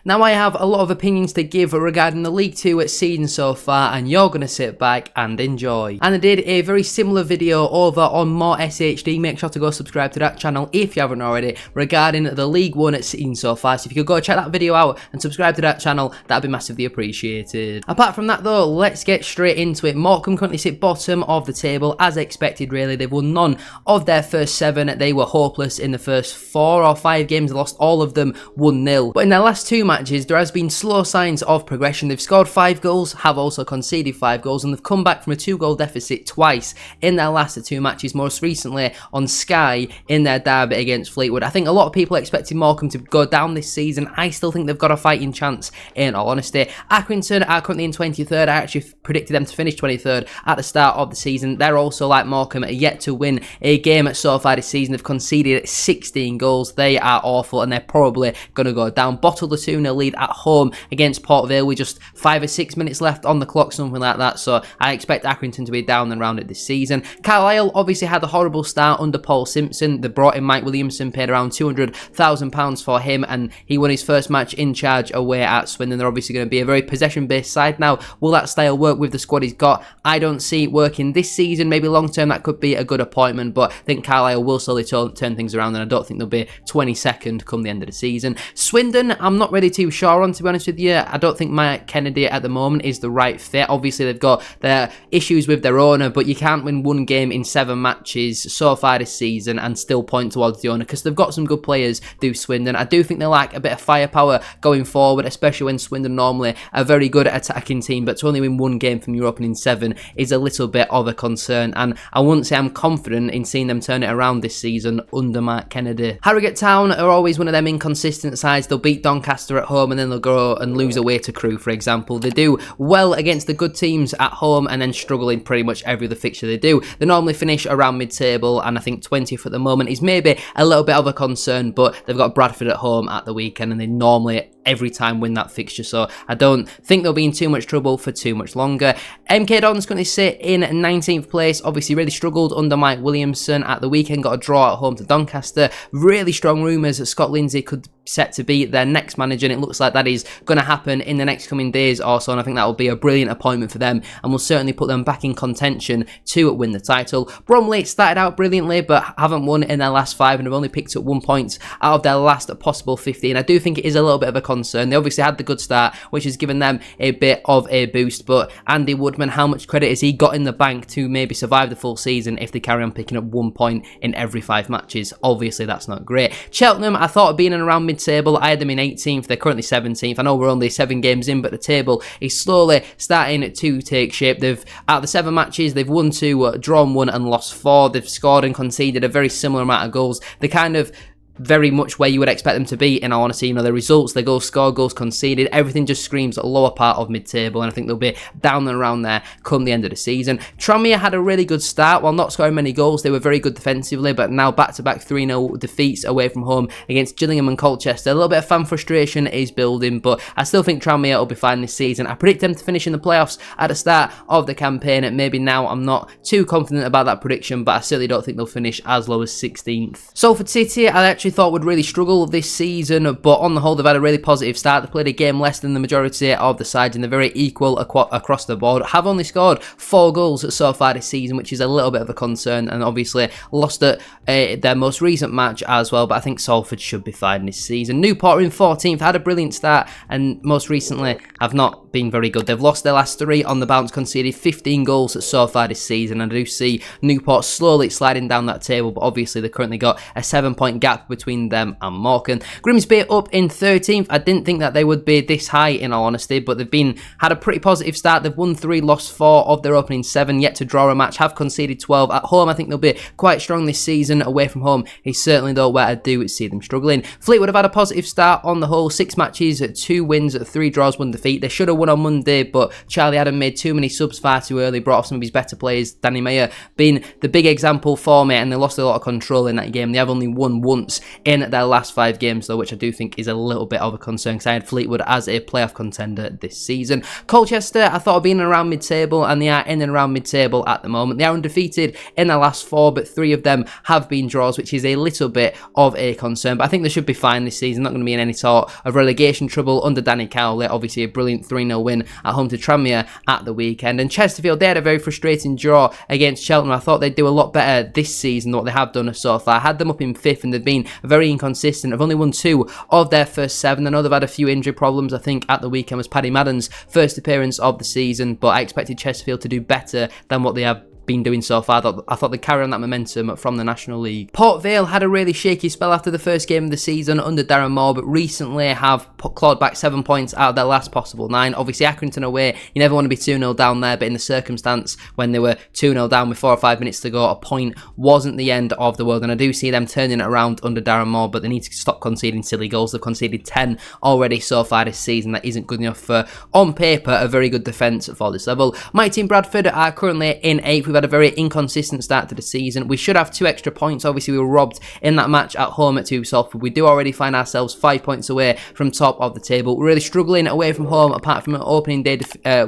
Now I have a lot of opinions to give regarding the League 2 season so far, and you're going to sit back and enjoy. And I did a very similar video over on More SHD, make sure to go subscribe to that channel if you haven't already, regarding the League 1 season so far, so if you could go check that video out and subscribe to that channel, that'd be massively appreciated. Apart from that though, let's get straight into it. Morecambe currently sit bottom of the table, as expected really. They've won none of their first 7, they were hopeless in the first 4 or 5 games, they lost all of them 1-0. But in their last 2 matches, there has been slow signs of progression. They've scored 5 goals, have also conceded 5 goals, and they've come back from a 2-goal deficit twice in their last 2 matches, most recently on Sky in their derby against Fleetwood. I think a lot of people expected Morecambe to go down this season. I still think they've got a fighting chance, in all honesty. Accrington are currently in 23rd. I actually predicted them to finish 23rd at the start of the season. They're also, like Morecambe, yet to win a game so far this season. They've conceded 16 goals. They are awful, and they're probably going to go down. Bottled a 2-0 lead at home against Port Vale with just 5 or 6 minutes left on the clock, something like that, so I expect Accrington to be down and round it this season. Carlisle obviously had a horrible start under Paul Simpson. They brought in Mike Williamson, paid around £200,000 for him, and he won his first match in charge away at Swindon. They're obviously going to be a very possession-based side now. Will that style work with the squad he's got? I don't see it working this season. Maybe long-term that could be a good appointment, but I think Carlisle will slowly turn things around, and I don't think they'll be 22nd come the end of the season. Swindon, I'm not really too sure on, to be honest with you. I don't think Mike Kennedy at the moment is the right fit. Obviously, they've got their issues with their owner, but you can't win 1 game in 7 matches so far this season and still point towards the owner, because they've got some good players, do Swindon. I do think they lack a bit of firepower going forward, especially when Swindon normally a very good attacking team, but to only win 1 game from your opening 7 is a little bit of a concern, and I wouldn't say I'm confident in seeing them turn it around this season under Mike Kennedy. Harrogate Town are always one of them inconsistent sides. They'll beat Doncaster at home and then they'll go and lose away to Crewe, for example. They do well against the good teams at home and then struggle in pretty much every other fixture they do. They normally finish around mid-table, and I think 20th at the moment is maybe a little bit of a concern, but they've got Bradford at home at the weekend and they normally every time win that fixture, so I don't think they'll be in too much trouble for too much longer. MK Dons going to sit in 19th place, obviously really struggled under Mike Williamson at the weekend, got a draw at home to Doncaster. Really strong rumours that Scott Lindsay could set to be their next manager, and it looks like that is going to happen in the next coming days or so, and I think that will be a brilliant appointment for them and will certainly put them back in contention to win the title. Bromley started out brilliantly but haven't won in their last 5 and have only picked up 1 point out of their last possible 15. I do think it is a little bit of a concern. They obviously had the good start, which has given them a bit of a boost, but Andy Woodman, how much credit has he got in the bank to maybe survive the full season if they carry on picking up 1 point in every 5 matches? Obviously that's not great. Cheltenham, I thought of being in around mid-table. I had them in 18th, they're currently 17th. I know we're only 7 games in, but the table is slowly starting to take shape. They've, out of the 7 matches, they've won 2, drawn 1 and lost 4. They've scored and conceded a very similar amount of goals. They kind of very much where you would expect them to be, in all honesty. You know, the results, the goals scored, goals conceded, everything just screams at the lower part of mid-table, and I think they'll be down and around there come the end of the season. Tranmere had a really good start. While not scoring many goals, they were very good defensively, but now back-to-back 3-0 defeats away from home against Gillingham and Colchester. A little bit of fan frustration is building, but I still think Tranmere will be fine this season. I predict them to finish in the playoffs at the start of the campaign, and maybe now I'm not too confident about that prediction, but I certainly don't think they'll finish as low as 16th. Salford City, I actually thought would really struggle this season, but on the whole they've had a really positive start. They played a game less than the majority of the sides and they're very equal across the board. Have only scored 4 goals so far this season, which is a little bit of a concern, and obviously lost at their most recent match as well, but I think Salford should be fine this season. Newport are in 14th, had a brilliant start and most recently have not been very good. They've lost their last 3 on the bounce, conceded 15 goals so far this season, and I do see Newport slowly sliding down that table, but obviously they've currently got a 7-point gap between them and Morecambe. Grimsby up in 13th. I didn't think that they would be this high, in all honesty, but they've had a pretty positive start. They've won 3, lost 4 of their opening 7, yet to draw a match, have conceded 12. At home, I think they'll be quite strong this season. Away from home is certainly though where I do see them struggling. Fleetwood have had a positive start on the whole. 6 matches, 2 wins, 3 draws, 1 defeat. They should have won on Monday, but Charlie Adam made too many subs far too early, brought off some of his better players. Danny Mayer being the big example for me, and they lost a lot of control in that game. They have only won once in their last 5 games, though, which I do think is a little bit of a concern, because I had Fleetwood as a playoff contender this season. Colchester, I thought, being around mid-table, and they are in and around mid-table at the moment. They are undefeated in their last 4, but 3 of them have been draws, which is a little bit of a concern, but I think they should be fine this season. Not going to be in any sort of relegation trouble under Danny Cowley. Obviously a brilliant 3-0 win at home to Tranmere at the weekend. And Chesterfield, they had a very frustrating draw against Cheltenham. I thought they'd do a lot better this season than what they have done so far. I had them up in 5th, and they've been very inconsistent. I've only won 2 of their first 7. I know they've had a few injury problems. I think at the weekend was Paddy Madden's first appearance of the season, but I expected Chesterfield to do better than what they have been doing so far. I thought they'd carry on that momentum from the National League. Port Vale had a really shaky spell after the first game of the season under Darren Moore, but recently have clawed back 7 points out of their last possible 9. Obviously, Accrington away, you never want to be 2-0 down there, but in the circumstance when they were 2-0 down with 4 or 5 minutes to go, a point wasn't the end of the world, and I do see them turning it around under Darren Moore, but they need to stop conceding silly goals. They've conceded 10 already so far this season. That isn't good enough for, on paper, a very good defence for this level. My team Bradford are currently in 8th. We've had a very inconsistent start to the season. We should have 2 extra points. Obviously, we were robbed in that match at home at 2 Salford. We do already find ourselves 5 points away from top of the table. We're really struggling away from home. Apart from an opening day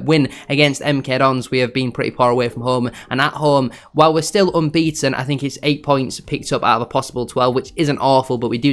win against MK Dons, we have been pretty poor away from home. And at home, while we're still unbeaten, I think it's 8 points picked up out of a possible 12, which isn't awful, but we do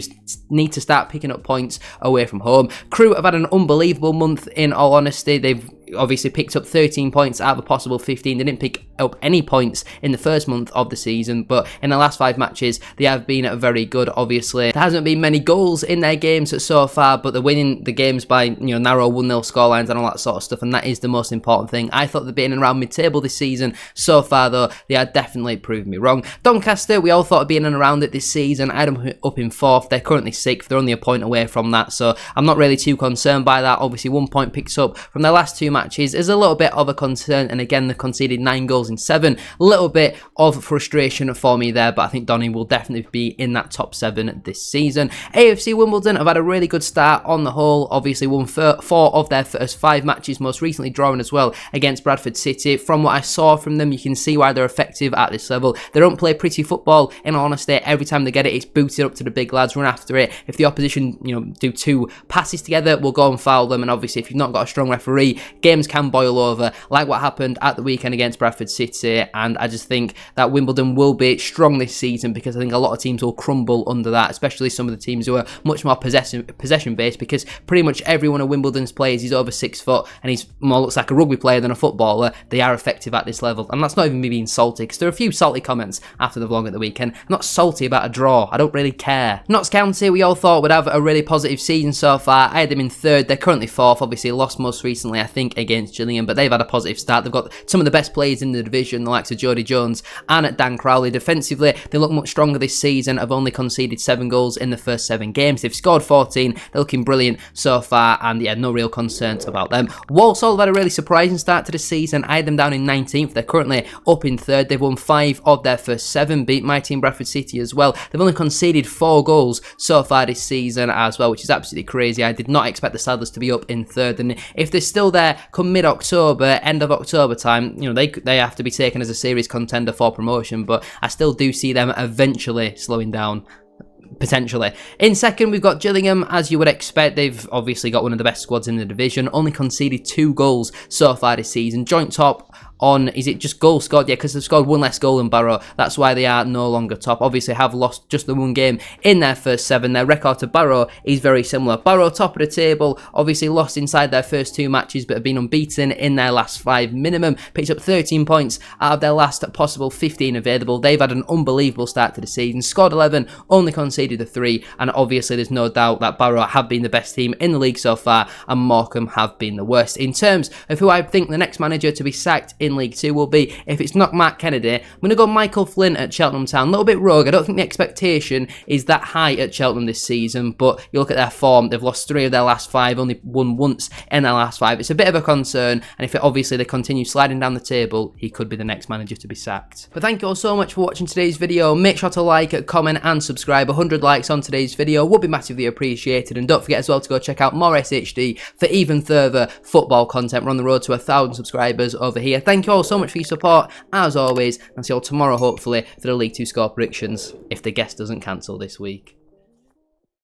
need to start picking up points away from home. Crewe have had an unbelievable month, in all honesty. They've obviously picked up 13 points out of a possible 15. They didn't pick up any points in the first month of the season, but in the last 5 matches they have been very good. Obviously there hasn't been many goals in their games so far, but they're winning the games by narrow 1-0 scorelines and all that sort of stuff, and that is the most important thing. I thought they'd been around mid-table this season. So far though, they are definitely proved me wrong. Doncaster, we all thought of being in and around it this season. I had them up in 4th. They're currently 6th. They're only a point away from that, so I'm not really too concerned by that. Obviously 1 point picks up from their last 2 matches is a little bit of a concern, and again they conceded 9 goals in 7. A little bit of frustration for me there, but I think Donny will definitely be in that top 7 this season. AFC Wimbledon have had a really good start on the whole. Obviously won 4 of their first 5 matches, most recently drawing as well against Bradford City. From what I saw from them, you can see why they're effective at this level. They don't play pretty football, in all honesty. Every time they get it, it's booted up to the big lads, run after it. If the opposition do 2 passes together, we'll go and foul them, and obviously if you've not got a strong referee, games can boil over, like what happened at the weekend against Bradford City. And I just think that Wimbledon will be strong this season, because I think a lot of teams will crumble under that, especially some of the teams who are much more possession based, because pretty much every one of Wimbledon's players is over 6 foot, and he's more looks like a rugby player than a footballer. They are effective at this level, and that's not even me being salty, because there are a few salty comments after the vlog at the weekend. I'm not salty about a draw, I don't really care. Notts County, we all thought would have a really positive season so far. I had them in 3rd. They're currently 4th. Obviously lost most recently, I think, against Gillingham, but they've had a positive start. They've got some of the best players in the division, the likes of Jody Jones and Dan Crowley. Defensively, they look much stronger this season. Have only conceded 7 goals in the first 7 games. They've scored 14. They're looking brilliant so far, and yeah, no real concerns about them. Walsall have had a really surprising start to the season. I had them down in 19th. They're currently up in 3rd. They've won 5 of their first 7, beat my team Bradford City as well. They've only conceded 4 goals so far this season as well, which is absolutely crazy. I did not expect the Saddlers to be up in 3rd, and if they're still there come mid-October, end of October time, they have to be taken as a serious contender for promotion, but I still do see them eventually slowing down. Potentially. In 2nd, we've got Gillingham. As you would expect, they've obviously got one of the best squads in the division. Only conceded 2 goals so far this season. Joint top on, is it just goals scored? Yeah, because they've scored 1 less goal than Barrow. That's why they are no longer top. Obviously have lost just the 1 game in their first 7. Their record to Barrow is very similar. Barrow top of the table, obviously lost inside their first 2 matches, but have been unbeaten in their last 5 minimum. Picked up 13 points out of their last possible 15 available. They've had an unbelievable start to the season. Scored 11, only conceded the 3, and obviously there's no doubt that Barrow have been the best team in the league so far, and Morecambe have been the worst. In terms of who I think the next manager to be sacked in League 2 will be, if it's not Mark Kennedy, I'm going to go Michael Flynn at Cheltenham Town. A little bit rogue. I don't think the expectation is that high at Cheltenham this season, but you look at their form, they've lost 3 of their last 5, only won once in their last 5. It's a bit of a concern, and if obviously they continue sliding down the table, he could be the next manager to be sacked. But thank you all so much for watching today's video. Make sure to like, comment and subscribe. 100 200 likes on today's video would be massively appreciated, and don't forget as well to go check out more SHD for even further football content. We're on the road to 1,000 subscribers over here. Thank you all so much for your support, as always, and see you all tomorrow, hopefully, for the League 2 score predictions, if the guest doesn't cancel this week.